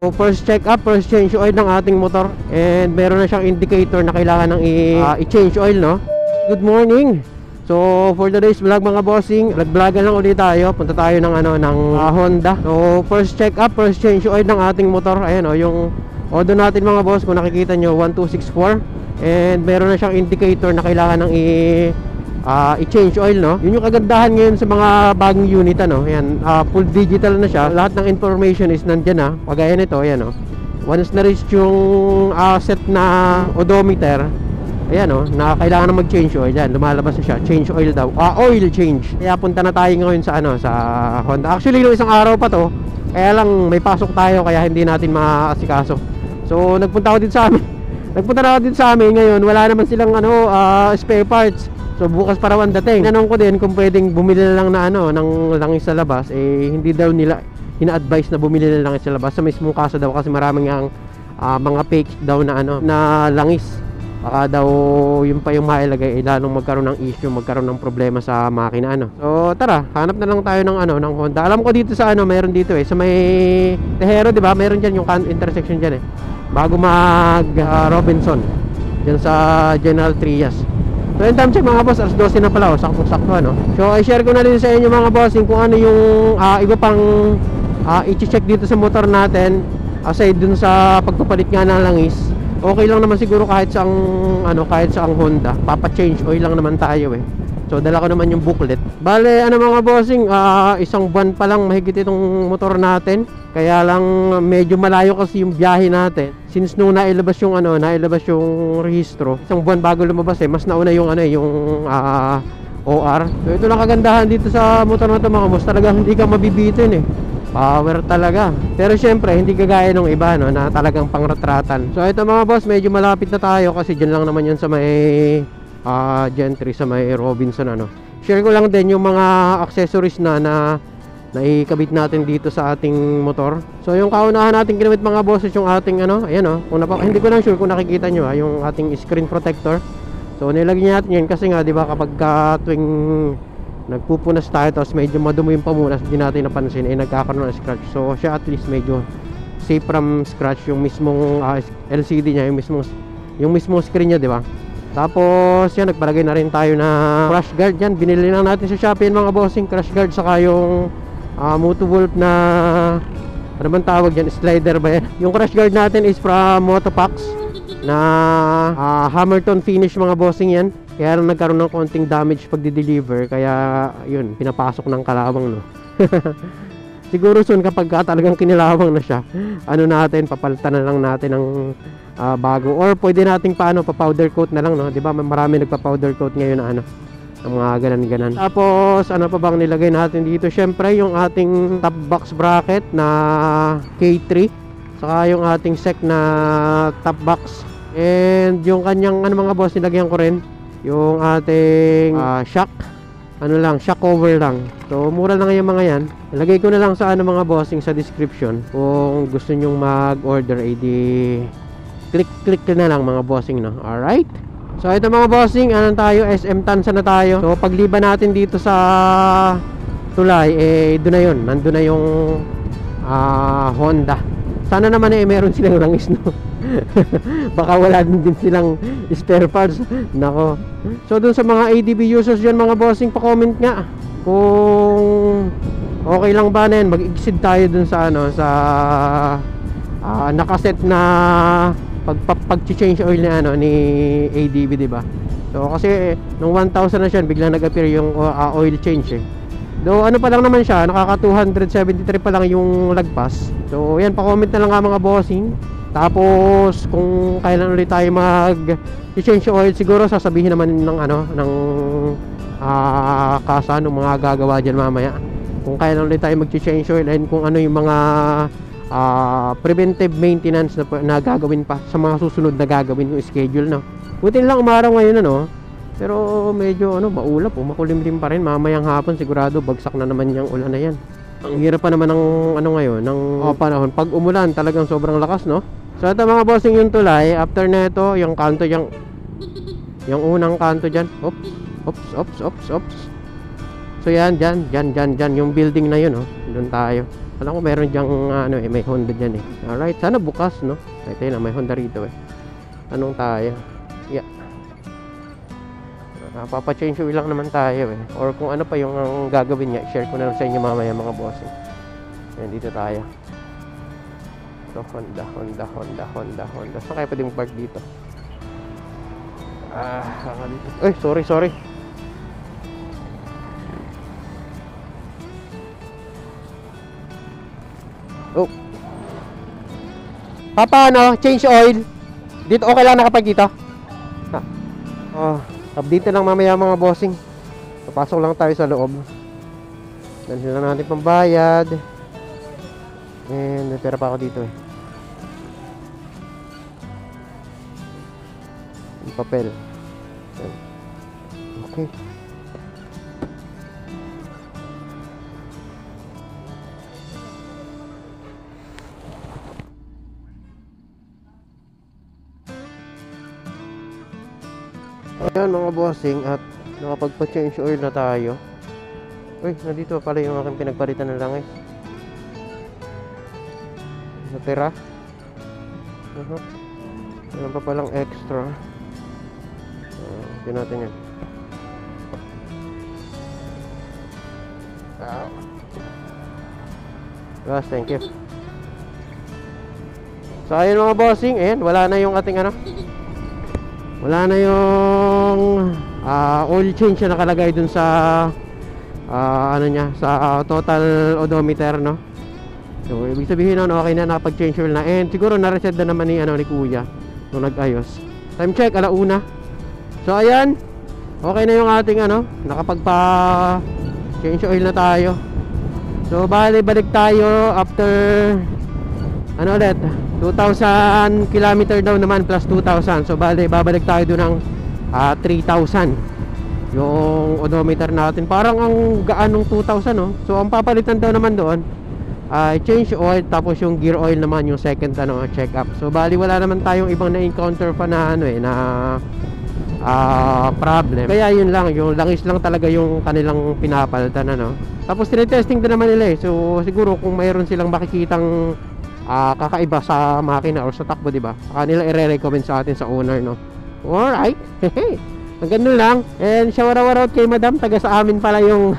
So first check up, first change oil ng ating motor. And meron na siyang indicator na kailangan ng i-change oil, no? Good morning! So for today's vlog mga bossing, vlog-vlogan lang ulit tayo. Punta tayo ng ng Honda. So first check up, first change oil ng ating motor. Ayan yung odo natin mga boss. Kung nakikita nyo, 1264. And meron na siyang indicator na kailangan ng i-change oil, no? Yun yung kagandahan ngayon sa mga bagong unit, ano? Ayan, full digital na siya. Lahat ng information is nandyan, ha? Pagaya nito, ayan, no? Once na-reach yung set na odometer, ayan, na kailangan na mag-change oil. Yan, lumalabas na siya, change oil daw, oil change. Kaya punta na tayo ngayon sa sa Honda. Actually, yung isang araw pa to, kaya lang may pasok tayo, kaya hindi natin maaasikaso. So nagpunta ako dito sa amin. Nagpunta na ako dito sa amin ngayon. Wala naman silang spare parts. So bukas para ang dating. Tinanong ko din kung pwedeng bumili na lang na ng langis sa labas. Hindi daw nila ina-advise na bumili na langis sa labas. Sa mismong kaso daw kasi maraming mga fake daw na na langis. Baka daw yun pa yung mailagay, lalong magkaroon ng issue, magkaroon ng problema sa makina, So tara, hanap na lang tayo ng ng Honda. Alam ko dito sa meron dito sa may Tejero, di ba? Meron diyan yung intersection diyan bago mag Robinson. Diyan sa General Trias. So yung time check mga boss, alas 12 na pala, sakto-sakto, So i-share ko na din sa inyo mga bossing kung ano yung iba pang i-check dito sa motor natin, aside dun sa pagpapalit nga ng langis. Okay lang naman siguro kahit sa Honda, papa-change oil lang naman tayo So dala ko naman yung booklet. Bale mga bossing, isang buwan pa lang mahigit itong motor natin. Kaya lang medyo malayo kasi yung biyahe natin. Since nung nailabas yung rehistro, isang buwan bago lumabas mas nauna yung OR. So ito lang kagandahan dito sa motor na to mga boss, talagang hindi ka mabibitin Power talaga. Pero syempre hindi kagaya nung iba na talagang pangretratan. So ito mga boss, medyo malapit na tayo kasi dyan lang naman yan sa may Gentry, sa may Robinson Share ko lang din yung mga accessories na naikabit natin dito sa ating motor. So yung kaunahan natin ginamit mga boss yung ating ayan kung hindi ko lang sure kung nakikita nyo yung ating screen protector. So nilagyan natin yan kasi nga di ba kapag tuwing nagpupunas tayo tapos medyo madumi yung pamunas, hindi natin napansin nagkakaroon ng scratch. So siya at least medyo safe from scratch yung mismong LCD niya, yung mismong screen niya, di ba? Tapos yan, nagpalagay na rin tayo na crash guard yan. Binili lang natin sa Shopee mga bossing, crash guard, saka yung Motowolf na ano bang tawag yan, slider ba yan? Yung crash guard natin is from Motopax na Hammerton finish mga bossing yan. Kaya lang nagkaroon ng konting damage pag di-deliver, kaya yun, pinapasok ng kalawang siguro soon kapag talagang kinilawang na siya, natin, papalitan na lang natin ng bago, or pwede nating pa-powder coat na lang, di ba? Marami nagpa-powder coat ngayon na ang mga ganan-ganan. Tapos ano pa bang nilagay natin dito? Syempre yung ating top box bracket na K3, saka yung ating sec na top box, and yung kanyang mga boss, nilagyan ko rin yung ating shock shock cover lang. So mura lang yung mga yan. Ilagay ko na lang sa mga bossing sa description. Kung gusto nyong mag-order, click na lang mga bossing, Alright. So ito mga bossing, tayo, SM Tansa na tayo. So pagliban natin dito sa tulay, doon na yun, nandun na yung Honda. Sana naman meron silang langis, baka wala din silang spare parts. Nako. So dun sa mga ADB users dyan mga bossing, pa-comment nga kung okay lang ba na yan, mag-exceed tayo dun sa nakaset na pag-change oil ni ADB, diba? So kasi nung 1,000 na siya, biglang nag-appear yung oil change Though pa lang naman siya, nakaka 273 pa lang yung lagpas. So yan, pa-comment na lang mga bossing. Tapos kung kailan ulit tayo mag-change oil, siguro sasabihin naman ng kasa ng mga gagawa dyan mamaya kung kailan ulit tayo mag-change oil, and kung ano yung mga preventive maintenance na gagawin pa sa mga susunod na gagawin yung schedule, Buti lang umaraw ngayon pero medyo maulap makulimlim pa rin. Mamayang hapon sigurado bagsak na naman yung ulan na yan. Ang hirap pa naman ng ngayon ng panahon pag umulan, talagang sobrang lakas, So ito mga bossing yung tulay. After neto yung kanto, yung unang kanto dyan, oops. So yan, dyan yung building na yun, Doon tayo. Alam ko meron diyang ano may Honda diyan Alright, sana bukas no. Ito na may Honda rito Anong tayo? Yeah. Papa-change oil lang naman tayo Or kung ano pa yung gagawin niya, share ko na lang sa inyo mamaya mga bossing. Ayan, dito tayo. So, Honda. Saan kaya pwedeng park dito? Dito. Ay, sorry. Oh. Papa, change oil. Dito, okay lang nakapag dito? Update lang mamaya mga bossing. Papasok lang tayo sa loob. Dalhin lang natin pambayad. And may pera pa ako dito Yung papel. Okay. Ayan mga bossing, at nakapagpa-change oil na tayo. Uy, nandito pala yung aking pinagpalitan ng langis. Natira. Meron pa palang extra. Tignan natin yan. Yes, thank you. So ayun mga bossing, wala na yung ating wala na yung oil change na nakalagay dun sa sa total odometer no. So ibig sabihin okay na, nakapag-change oil na, and siguro na-reset na naman ni Kuya nung nag-ayos. Time check 1:00. So ayan, okay na yung ating nakapagpa-change oil na tayo. So balik tayo after ulit 2,000 kilometer daw naman plus 2,000. So babalik tayo doon ng 3,000 yung odometer natin. Parang ang gaan ng 2,000 no. So ang papalitan daw naman doon ay change oil, tapos yung gear oil naman yung second check up. So wala naman tayong ibang na-encounter pa na problem. Kaya yun lang, yung langis lang talaga yung kanilang pinapalitan Tapos tinetesting din naman nila So siguro kung mayroon silang makikitang kakaiba sa makina or sa takbo, di ba? Kanila i-recommend sa atin sa owner, no? Alright. Ang ganun lang. And shout out kay Madam, taga sa amin pala yung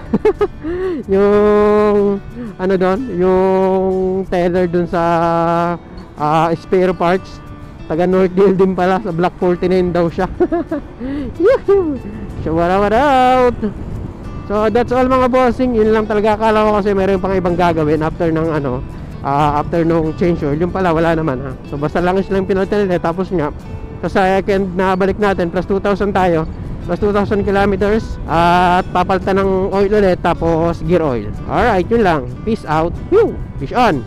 yung doon, yung teller doon sa spare parts. Taga Northdale din pala, sa Block 49 daw siya. Shout out. So that's all mga bossing. Yun lang talaga, akala ko kasi meron pang ibang gagawin after ng after nung change oil. Yung pala wala naman So basta langis lang pinalitan nila. Tapos nga sa second na balik natin, plus 2,000 tayo, plus 2,000 kilometers, at papalitan ng oil ulit, tapos gear oil. Alright, yun lang. Peace out. Fish on.